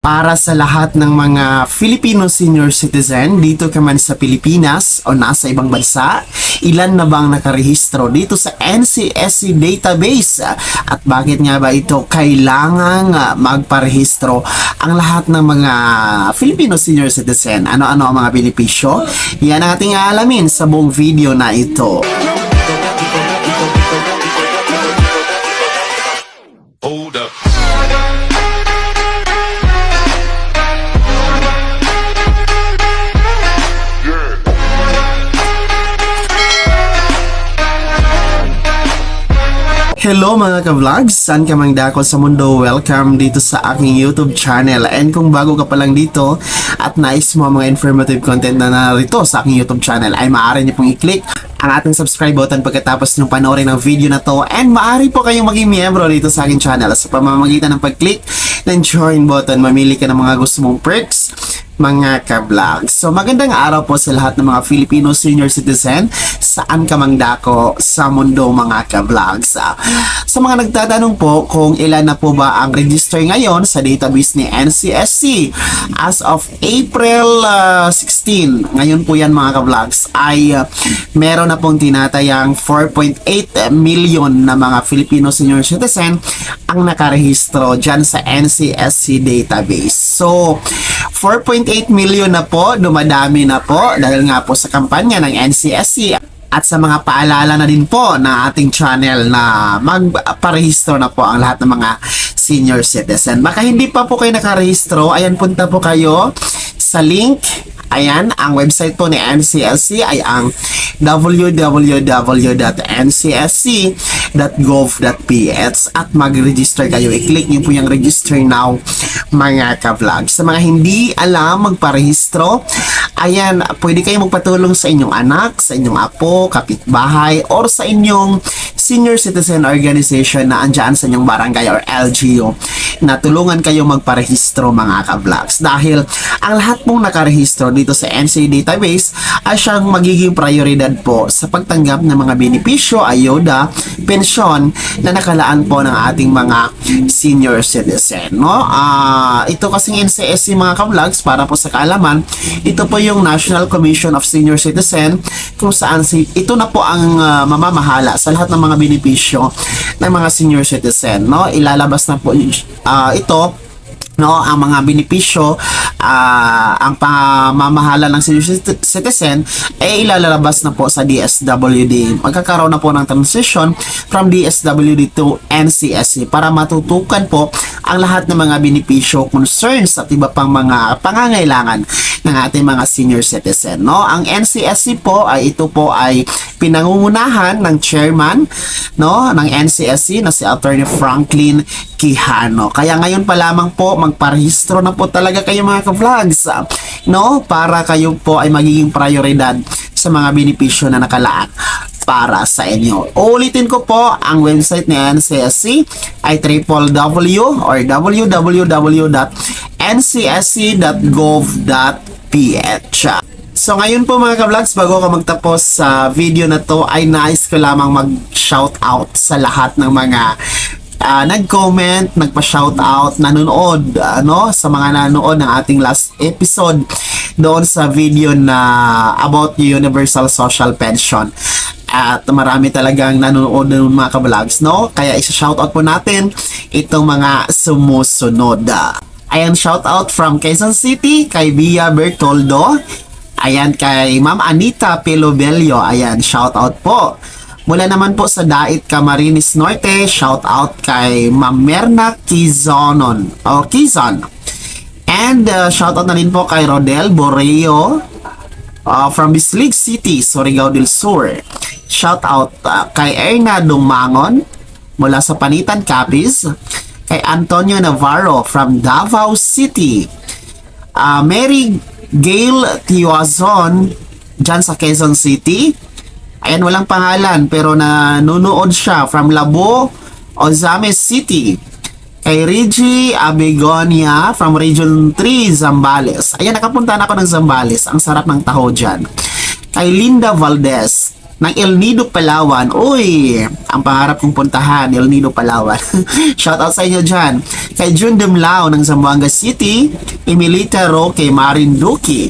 Para sa lahat ng mga Filipino senior citizen dito ka man sa Pilipinas o nasa ibang bansa, ilan na bang nakarehistro dito sa NCSC database? At bakit nga ba ito kailangang magparehistro ang lahat ng mga Filipino senior citizen? Ano-ano ang mga benepisyo? Yan ang ating aalamin sa buong video na ito. Hold up. Hello mga ka-vlogs! Saan ka mang dako sa mundo? Welcome dito sa aking YouTube channel. And kung bago ka pa lang dito at nais mo ang mga informative content na narito sa aking YouTube channel, ay maaari niyo pong i-click ang ating subscribe button pagkatapos ng panoorin ng video na to. And maaari po kayong maging miyembro dito sa aking channel sa pamamagitan ng pag-click ng join button. Mamili ka ng mga gusto mong perks, mga ka-vlogs. So magandang araw po sa lahat ng mga Filipino senior citizen saan ka mang dako sa mundo, mga ka-vlogs. Sa mga nagtatanong po kung ilan na po ba ang register ngayon sa database ni NCSC as of April 16, ngayon po yan mga ka-vlogs, ay meron na pong tinatayang 4.8 million na mga Filipino senior citizen ang nakarehistro dyan sa NCSC database. So 4.8 million na po, dumadami na po dahil nga po sa kampanya ng NCSC at sa mga paalala na din po na ating channel na magparehistro na po ang lahat ng mga senior citizen. Baka hindi pa po kayo nakarehistro, ayan, punta po kayo sa link. Ayan, ang website po ni NCSC ay ang www.ncsc.gov.ph at mag-register kayo. I-click niyo po yung register now, mga ka-vlog. Sa mga hindi alam magparehistro, ayan, pwede kayo magpatulong sa inyong anak, sa inyong apo, kapitbahay, or sa inyong senior citizen organization na andyan sa inyong barangay or LGU na tulungan kayo magparehistro, mga ka-vlogs. Dahil ang lahat pong nakarehistro dito sa NCSC database ay siyang magiging prioridad po sa pagtanggap ng mga benepisyo, ayuda, pensyon na nakalaan po ng ating mga senior citizen. No? Ito kasing NCSC, mga ka-vlogs, para po sa kaalaman, ito po yung National Commission of Senior Citizen kung saan ito na po ang mamamahala sa lahat ng mga benepisyo ng mga senior citizen. No? Ilalabas na po ito, no, ang mga benepisyo, ang pamamahala ng senior citizen ay ilalabas na po sa DSWD. Magkakaroon na po ng transition from DSWD to NCSC para matutukan po ang lahat ng mga benepisyo, concerns at iba pang mga pangangailangan ng ating mga senior citizen. No? Ang NCSC po ay ito po ay pinangungunahan ng chairman, no, ng NCSC na si Attorney Franklin Quijano. Kaya ngayon pa lamang po magparehistro na po talaga kayo, mga ka-vlogs, no, para kayo po ay magiging prioridad sa mga benepisyo na nakalaan para sa inyo. Ulitin ko po, ang website ni NCSC ay www.ncsc.gov.ph. So ngayon po, mga ka-vlogs, bago ka magtapos sa video na to, ay nais ko lamang mag-shoutout sa lahat ng mga nag-comment, nagpa-shoutout, nanonood, sa mga nanonood ng ating last episode doon sa video na about Universal Social Pension. At marami talagang nanonood ng mga ka-vlogs, no? Kaya isa-shoutout po natin itong mga sumusunod. Ayan, shoutout from Quezon City, kay Bia Bertoldo. Ayan, kay Ma'am Anita Pelobelio. Ayan, shoutout po. Mula naman po sa Dait, Camarines Norte, shout out kay Ma'am Merna Quizon. And shout out na rin po kay Rodel Borreo from Bislig City, Surigao del Sur. Shout out kay Erna Dumangon mula sa Panitan, Capiz. Kay Antonio Navarro from Davao City. Mary Gail Tiwazon dyan sa Quezon City. Ayan, walang pangalan pero nanonood siya from Labo, Ozames City. Kay Reggie Abegonia from Region 3, Zambales. Ayan, nakapunta na ako ng Zambales. Ang sarap ng taho dyan. Kay Linda Valdez ng El Nido, Palawan. Uy, ang pangarap kong puntahan, El Nido, Palawan. Shoutout sa inyo dyan. Kay June Demlao ng Zamboanga City, Emilita Roque Marinduque,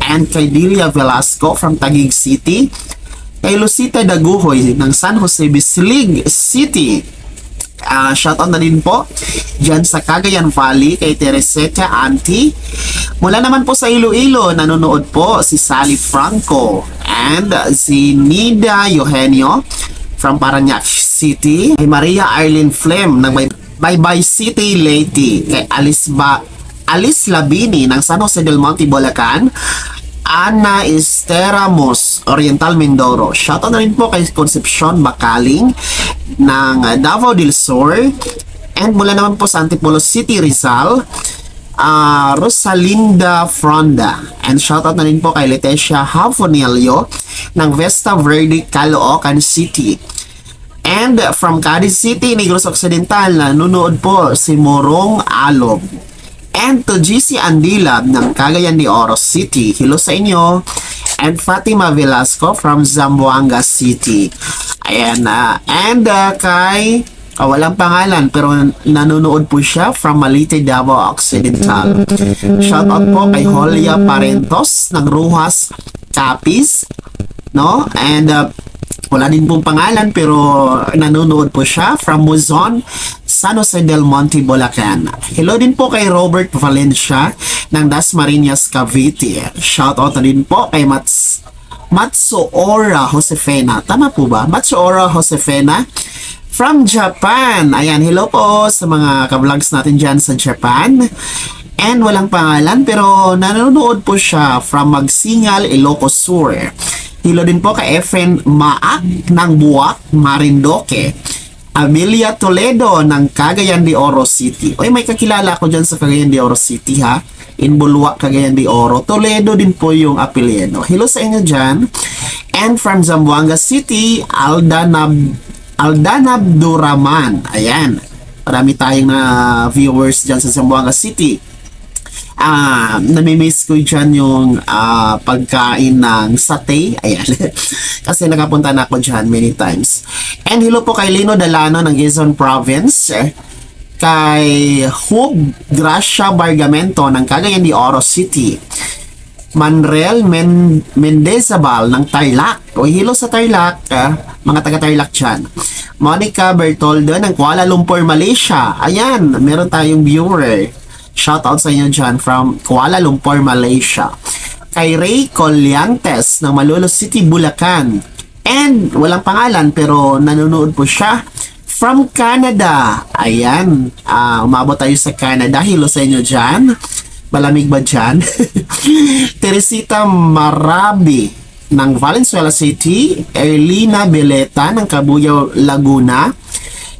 and kay Delia Velasco from Taguig City, kay Lucita Daguhoy ng San Jose Bislig City. Shoutout na din po dyan sa Cagayan Valley kay Teresita Auntie. Mula naman po sa Iloilo, nanonood po si Sally Franco and si Nida Eugenio from Parañaque City, kay Maria Arlene Flem ng Baybay City, Leyte, kay Alice Labini ng San Jose del Monte, Bulacan, Ana Esther Ramos, Oriental Mindoro. Shoutout na rin po kay Concepcion Bakaling ng Davao del Sur. And mula naman po sa Antipolo City, Rizal, Rosalinda Fronda. And shoutout na rin po kay Leticia Hafonilio ng Vesta Verde, Caloocan City. And from Cadiz City, Negros Occidental, nanonood po si Morong Alob. And to GC Andilab ng Cagayan de Oro City, hello sa inyo. And Fatima Velasco from Zamboanga City. Ayan, kay walang pangalan pero nanonood po siya from Malite, Davao Occidental. Shoutout po kay Holia Parentos ng Ruhas, Capiz, no? And wala din pong pangalan pero nanonood po siya from Muzon, San Jose del Monte, Bulacan. Hello din po kay Robert Valencia ng Dasmariñas, Cavite. Shoutout na din po kay Matsuora Josefina. Tama po ba? Matsuora Josefina from Japan. Ayan, hello po sa mga ka-vlogs natin dyan sa Japan. And walang pangalan pero nanonood po siya from Magsingal, Ilocos Sur. Hello din po kay Efren Maak ng Buwak, Marinduque. Amelia Toledo ng Cagayan de Oro City. Oy, may kakilala ko dyan sa Cagayan de Oro City ha. In Bulwak, Cagayan de Oro. Toledo din po yung apelyido. Hello sa inyo dyan. And from Zamboanga City, Aldanab Duraman. Ayan. Marami tayong viewers dyan sa Zamboanga City. Namimiss ko dyan yung pagkain ng satay. Ayan. Kasi nakapunta na ako dyan many times. And hello po kay Lino Dalano ng Quezon Province. Kay Hub Gracia Bargamento ng Cagayan de Oro City. Manrel Mendezabal ng Tarlac. O hello sa Tarlac. Mga taga-Tarlac dyan. Monica Bertoldo ng Kuala Lumpur, Malaysia. Ayan, meron tayong viewer. Shoutout sa inyo dyan from Kuala Lumpur, Malaysia. Kay Ray Colliantes ng Malolos City, Bulacan. And walang pangalan pero nanonood po siya from Canada. Ayan. Umabot tayo sa Canada. Hello sa inyo dyan. Malamig ba dyan? Teresita Marabi ng Valenzuela City. Erlina Beleta ng Cabuyao, Laguna.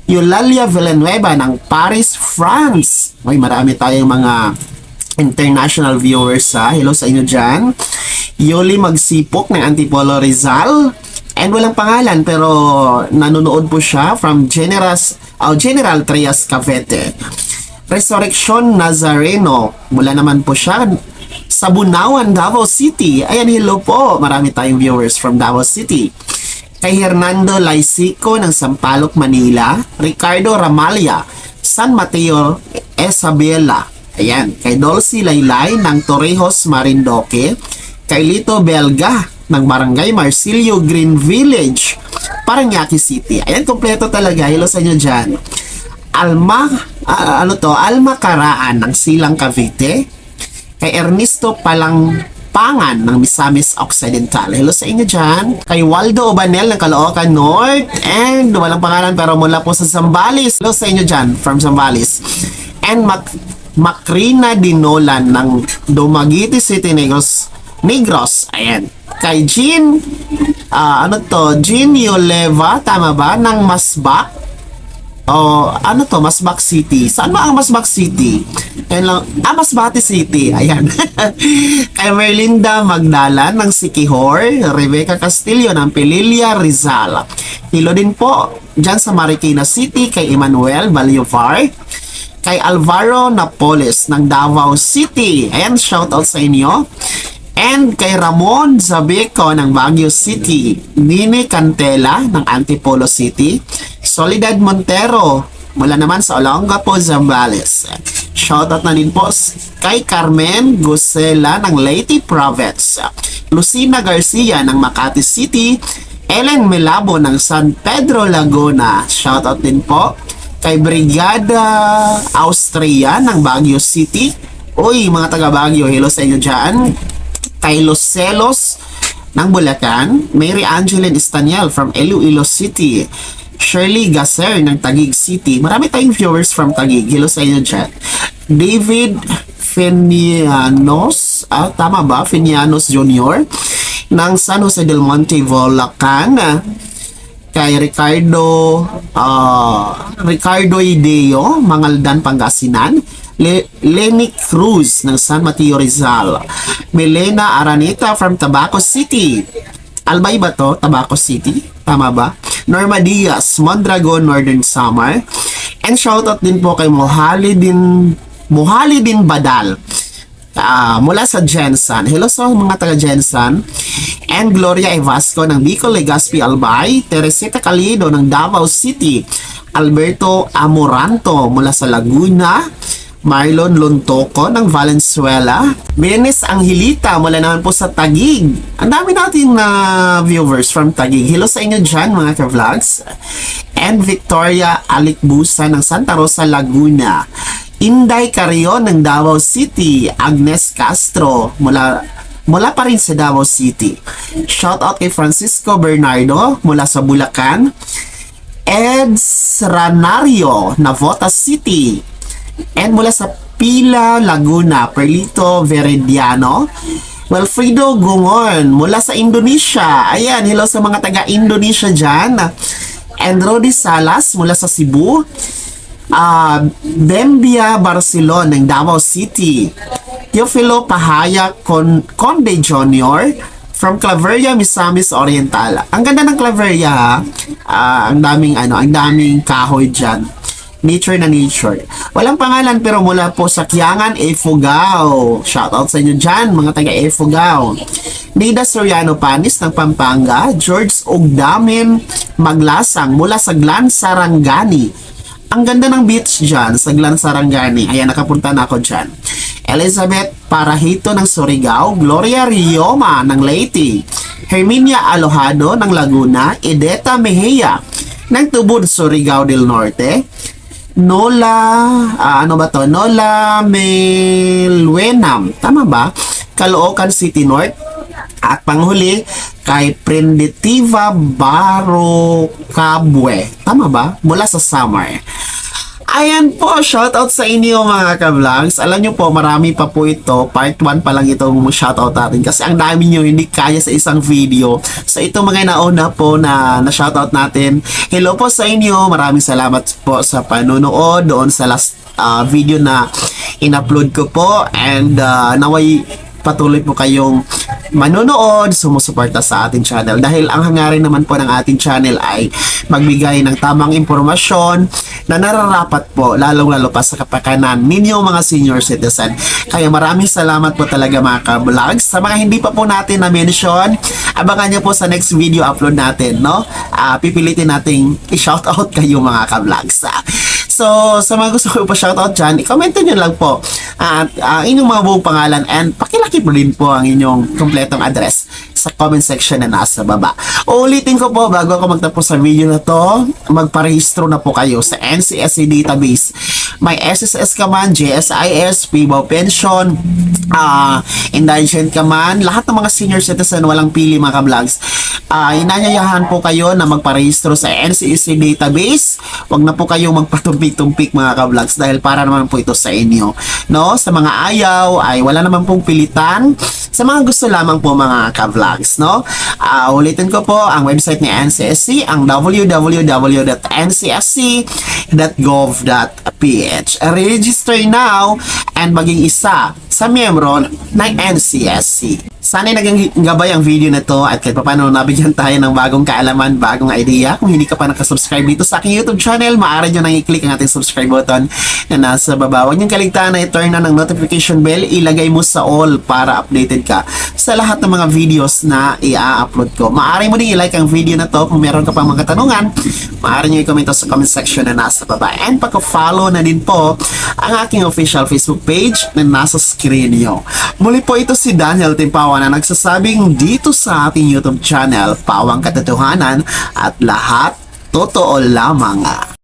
Eulalia Villanueva ng Paris, France. May marami tayong mga international viewers ha. Hello sa inyo dyan. Yoli Magsipok ng Antipolo, Rizal. And walang pangalan pero nanonood po siya from General Trias, Cavite. Resurrection Nazareno. Mula naman po siya sa Bunawan, Davao City. Ayan, hello po. Marami tayong viewers from Davao City. Kay Hernando Laisico ng Sampaloc, Manila. Ricardo Ramalya, San Mateo, Isabela. Ayan. Kay Dulcie Laylay ng Torrijos, Marinduque. Kay Lito Belga ng Barangay Marsilio, Green Village, Parañaque City. Ayan, kompleto talaga. Hello sa inyo dyan. Alma Karaan ng Silang, Cavite. Kay Ernesto Pangan ng Misamis Occidental. Hello sa inyo dyan. Kay Waldo Obanel ng Caloocan North. And walang pangalan pero mula po sa Zambales. Hello sa inyo dyan from Zambales. And Macrina Dinolan ng Dumaguete City, Negros. Ayan. Kay Jean Jean Yoleva, tama ba? Ng Masbak. Masbak City. Saan ba ang Masbak City? Ayan lang. Masbate City. Ayan. Kay Merlinda Magdalan ng Siquijor. Rebecca Castillo ng Pililla, Rizal. Hello din po dyan sa Marikina City. Kay Emmanuel Baliovar. Kay Alvaro Napoles ng Davao City. Ayan, shoutout sa inyo. And kay Ramon Zabeco ng Baguio City, Nini Cantela ng Antipolo City, Soledad Montero mula naman sa Olongapo, Zambales. Shoutout na din po kay Carmen Gusela ng Leyte Province, Lucina Garcia ng Makati City, Ellen Melabo ng San Pedro, Laguna. Shoutout din po kay Brigada Austria ng Baguio City. Uy, mga taga Baguio, hello sa inyo dyan. Kay Los Celos ng Bulacan, Mary Angeline Estaniel from Iloilo City, Shirley Gasser ng Taguig City. Marami tayong viewers from Taguig. Hello sa inyo dyan. David Fenianos, tama ba? Fenianos Jr. ng San Jose del Monte, Bulacan. Kay Ricardo Ideo, Mangaldan, Pangasinan. Lenny Cruz ng San Mateo, Rizal. Melena Araneta from Tabaco City. Albay ba to? Tabaco City? Tama ba? Norma Diaz, Mondragon, Northern Samar. And shoutout din po kay Mohalidin Badal. Mula sa Jensan. Hello sa mga taga Jensan. And Gloria Evasco ng Bicol, Legazpi, Albay. Teresita Calido ng Davao City. Alberto Amoranto mula sa Laguna. Marlon Lontoco ng Valenzuela. Benes Angelita mula naman po sa Taguig. Ang dami natin na viewers from Taguig. Hello sa inyo dyan mga ka-vlogs. And Victoria Alikbusa ng Santa Rosa, Laguna. Inday Carrion ng Davao City. Agnes Castro mula pa rin sa Davao City. Shoutout kay Francisco Bernardo mula sa Bulacan. Eds Ranario, Navotas City. And mula sa Pila, Laguna, Perlito Veridiano. Wilfredo Gungon mula sa Indonesia. Ayan, hello sa mga taga-Indonesia dyan. And Rodi Salas mula sa Cebu. Bembia Barcelon ng Davao City. Teofilo Pahaya Conde Jr. from Claveria, Misamis Oriental. Ang ganda ng Claveria, ha? Ang daming kahoy dyan. Nature na nature. Walang pangalan pero mula po sa Kiangan, Ifugao. Shoutout sa inyo dyan, mga taga Ifugao. Nida Soriano Panis ng Pampanga. George Ogdamin Maglasang mula sa Glan Sarangani. Ang ganda ng beach dyan sa Glan Sarangani. Ayan, nakapunta na ako dyan. Elizabeth Parahito ng Surigao. Gloria Rioma ng Leyte. Herminia Alojado ng Laguna. Edeta Mejia ng Tubod, Surigao del Norte. Nola Melwenam, tama ba? Caloocan City North. At panghuli, kay Prenditiva Barocabue, tama ba? Mula sa Samar. Ayan po, shoutout sa inyo mga ka-vlogs. Alam nyo po, marami pa po ito. Part 1 pa lang itong shoutout natin. Kasi ang dami nyo hindi kaya sa isang video. So ito mga nauna po na shoutout natin. Hello po sa inyo. Maraming salamat po sa panonood doon sa last video na in-upload ko po. And naway patuloy po kayong manonood, sumusuporta sa ating channel. Dahil ang hangarin naman po ng ating channel ay magbigay ng tamang impormasyon na nararapat po, lalong-lalo pa sa kapakanan ninyo mga senior citizen. Kaya maraming salamat po talaga mga ka-vlogs. Sa mga hindi pa po natin na-mention, abangan nyo po sa next video upload natin, no? Pipilitin nating i-shoutout kayo mga ka-vlogs. So, sa mga gusto ko pa shoutout dyan, i-comment nyo lang po at inyong mga buong pangalan and pakilaki po rin po ang inyong kompletong address sa comment section na nasa baba. Uulitin ko po bago ako magtapos sa video na to, magparehistro na po kayo sa NCSC database. May SSS ka man, GSIS, PBAW pension, indigent ka man, lahat ng mga senior citizen walang pili mga ka-vlogs. Inanyayahan po kayo na magparehistro sa NCSC database. Huwag na po kayong magpatumpik-tumpik mga ka-vlogs dahil para naman po ito sa inyo. No? Sa mga ayaw ay wala naman pong pilitan. Sa mga gusto lamang po mga ka-vlogs, no? Ulitin ko po ang website ni NCSC, ang www.ncsc.gov.ph. Register now and maging isa sa miyembro ng NCSC. Sana naging gabay ang video na to at kahit paano nabigyan tayo ng bagong kaalaman, bagong idea. Kung hindi ka pa nakasubscribe dito sa aking YouTube channel, maaari nyo nang i-click ang ating subscribe button na nasa baba. Huwag niyong kaligtaan na i-turn on ang notification bell, ilagay mo sa all para updated ka sa lahat ng mga videos na i-upload ko. Maaari mo din i-like ang video na to. Kung meron ka pang mga katanungan, maaari nyo i-comment sa comment section na nasa baba. And pagka-follow na din po ang aking official Facebook page na nasa screen nyo. Muli po ito si Daniel Timpawan na nagsasabing dito sa ating YouTube channel, Pawang Katotohanan at lahat totoo lamang.